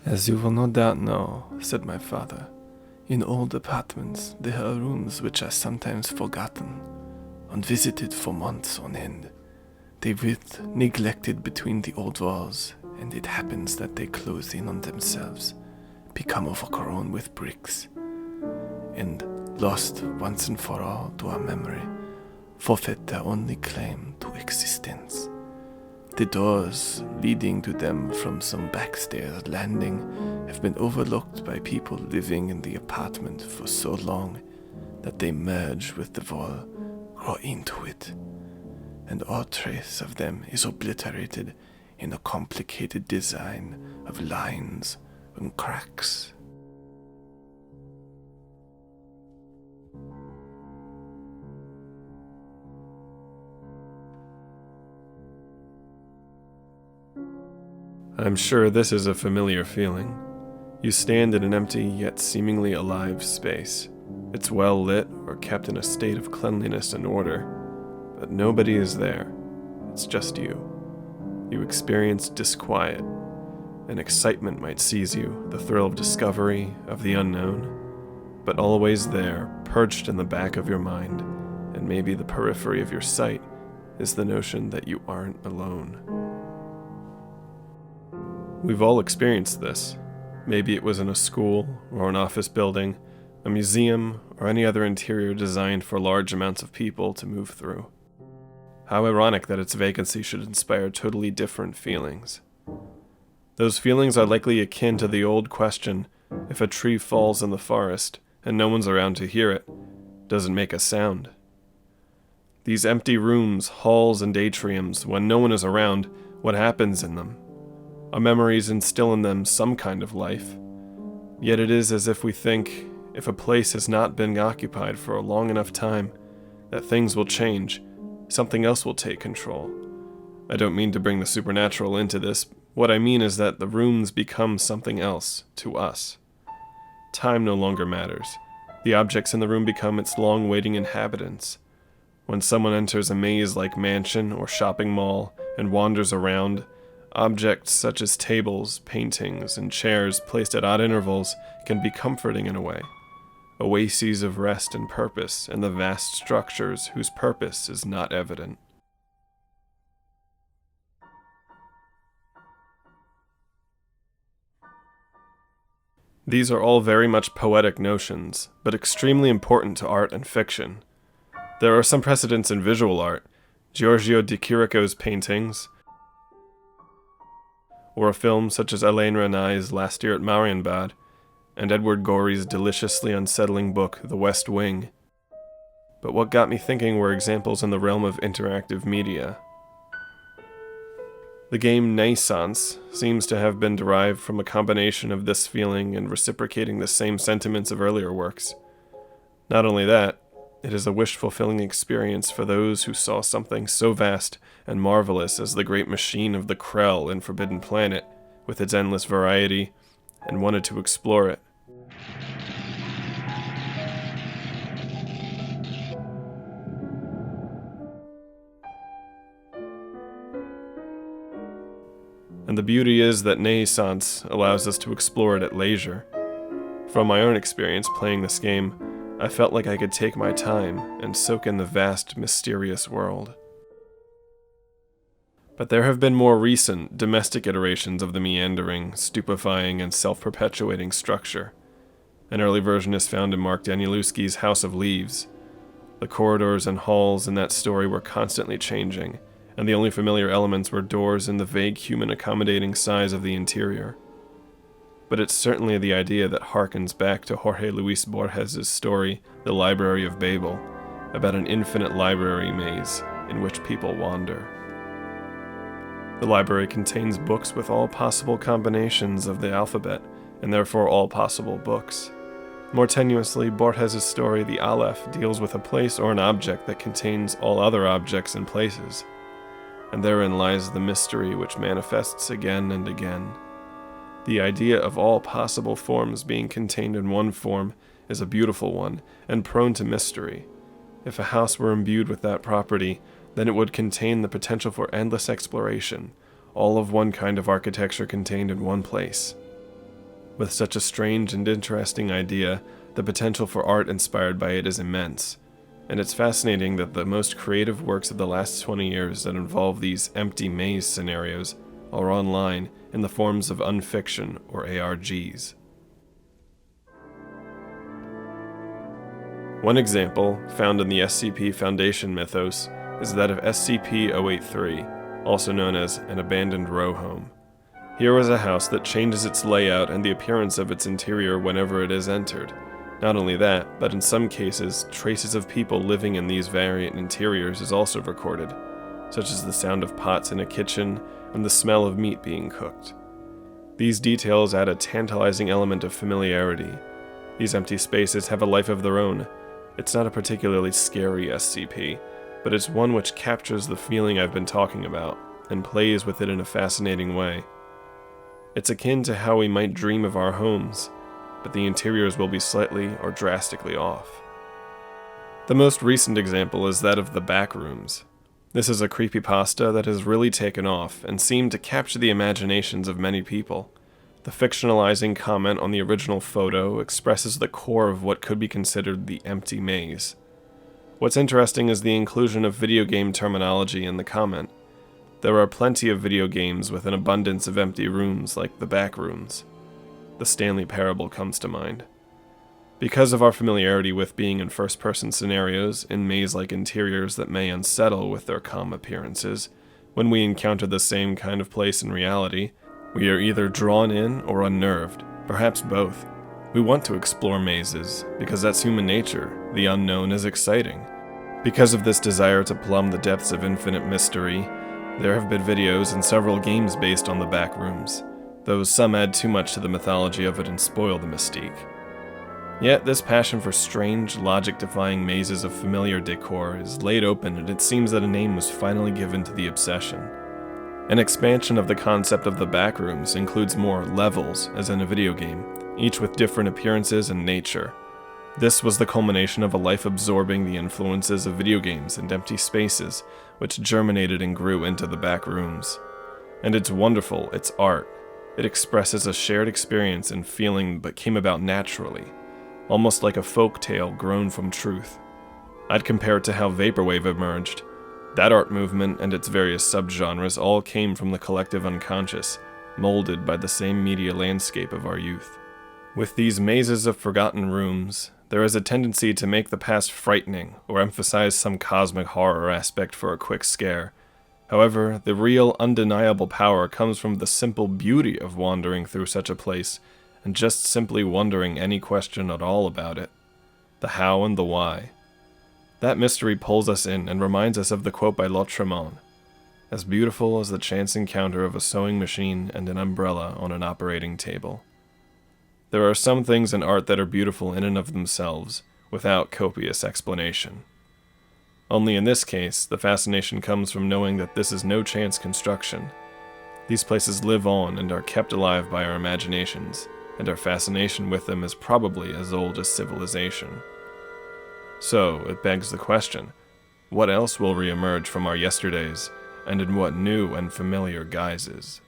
"As you will no doubt know," said my father, "in old apartments there are rooms which are sometimes forgotten, unvisited for months on end. They wait neglected between the old walls, and it happens that they close in on themselves, become overgrown with bricks, and, lost once and for all to our memory, forfeit their only claim to existence. The doors leading to them from some backstairs landing have been overlooked by people living in the apartment for so long that they merge with the wall, grow into it, and all trace of them is obliterated in a complicated design of lines and cracks." I'm sure this is a familiar feeling. You stand in an empty yet seemingly alive space. It's well lit or kept in a state of cleanliness and order, but nobody is there. It's just you. You experience disquiet. An excitement might seize you, the thrill of discovery, of the unknown, but always there, perched in the back of your mind, and maybe the periphery of your sight, is the notion that you aren't alone. We've all experienced this. Maybe it was in a school, or an office building, a museum, or any other interior designed for large amounts of people to move through. How ironic that its vacancy should inspire totally different feelings. Those feelings are likely akin to the old question, if a tree falls in the forest, and no one's around to hear it, does it make a sound? These empty rooms, halls, and atriums, when no one is around, what happens in them? Our memories instill in them some kind of life. Yet it is as if we think, if a place has not been occupied for a long enough time, that things will change, something else will take control. I don't mean to bring the supernatural into this. What I mean is that the rooms become something else to us. Time no longer matters. The objects in the room become its long-waiting inhabitants. When someone enters a maze-like mansion or shopping mall and wanders around, objects such as tables, paintings, and chairs placed at odd intervals can be comforting in a way. Oases of rest and purpose in the vast structures whose purpose is not evident. These are all very much poetic notions, but extremely important to art and fiction. There are some precedents in visual art, Giorgio di Chirico's paintings, or a film such as Alain Resnais's Last Year at Marienbad, and Edward Gorey's deliciously unsettling book, The West Wing. But what got me thinking were examples in the realm of interactive media. The game Naissance seems to have been derived from a combination of this feeling and reciprocating the same sentiments of earlier works. Not only that, it is a wish-fulfilling experience for those who saw something so vast and marvelous as the great machine of the Krell in Forbidden Planet, with its endless variety, and wanted to explore it. And the beauty is that Naissance allows us to explore it at leisure. From my own experience playing this game, I felt like I could take my time and soak in the vast, mysterious world. But there have been more recent, domestic iterations of the meandering, stupefying, and self-perpetuating structure. An early version is found in Mark Danielewski's House of Leaves. The corridors and halls in that story were constantly changing, and the only familiar elements were doors and the vague human accommodating size of the interior. But it's certainly the idea that harkens back to Jorge Luis Borges' story, The Library of Babel, about an infinite library maze in which people wander. The library contains books with all possible combinations of the alphabet, and therefore all possible books. More tenuously, Borges' story, The Aleph, deals with a place or an object that contains all other objects and places, and therein lies the mystery which manifests again and again. The idea of all possible forms being contained in one form is a beautiful one, and prone to mystery. If a house were imbued with that property, then it would contain the potential for endless exploration, all of one kind of architecture contained in one place. With such a strange and interesting idea, the potential for art inspired by it is immense, and it's fascinating that the most creative works of the last 20 years that involve these empty maze scenarios are online in the forms of unfiction or ARGs. One example, found in the SCP Foundation mythos, is that of SCP-083, also known as an abandoned row home. Here is a house that changes its layout and the appearance of its interior whenever it is entered. Not only that, but in some cases, traces of people living in these variant interiors is also recorded, such as the sound of pots in a kitchen and the smell of meat being cooked. These details add a tantalizing element of familiarity. These empty spaces have a life of their own. It's not a particularly scary SCP, but it's one which captures the feeling I've been talking about, and plays with it in a fascinating way. It's akin to how we might dream of our homes, but the interiors will be slightly or drastically off. The most recent example is that of the Backrooms. This is a creepypasta that has really taken off and seemed to capture the imaginations of many people. The fictionalizing comment on the original photo expresses the core of what could be considered the empty maze. What's interesting is the inclusion of video game terminology in the comment. There are plenty of video games with an abundance of empty rooms like the Backrooms. The Stanley Parable comes to mind. Because of our familiarity with being in first-person scenarios in maze-like interiors that may unsettle with their calm appearances, when we encounter the same kind of place in reality, we are either drawn in or unnerved, perhaps both. We want to explore mazes, because that's human nature. The unknown is exciting. Because of this desire to plumb the depths of infinite mystery, there have been videos and several games based on the Backrooms, though some add too much to the mythology of it and spoil the mystique. Yet this passion for strange, logic-defying mazes of familiar decor is laid open, and it seems that a name was finally given to the obsession. An expansion of the concept of the Backrooms includes more levels, as in a video game, each with different appearances and nature. This was the culmination of a life absorbing the influences of video games and empty spaces, which germinated and grew into the Backrooms. And it's wonderful, it's art. It expresses a shared experience and feeling but came about naturally, almost like a folk tale grown from truth. I'd compare it to how Vaporwave emerged. That art movement and its various subgenres all came from the collective unconscious, molded by the same media landscape of our youth. With these mazes of forgotten rooms, there is a tendency to make the past frightening or emphasize some cosmic horror aspect for a quick scare. However, the real, undeniable power comes from the simple beauty of wandering through such a place and just simply wondering any question at all about it. The how and the why. That mystery pulls us in and reminds us of the quote by Lautréamont, as beautiful as the chance encounter of a sewing machine and an umbrella on an operating table. There are some things in art that are beautiful in and of themselves, without copious explanation. Only in this case, the fascination comes from knowing that this is no chance construction. These places live on and are kept alive by our imaginations, and our fascination with them is probably as old as civilization. So, it begs the question, what else will re-emerge from our yesterdays, and in what new and familiar guises?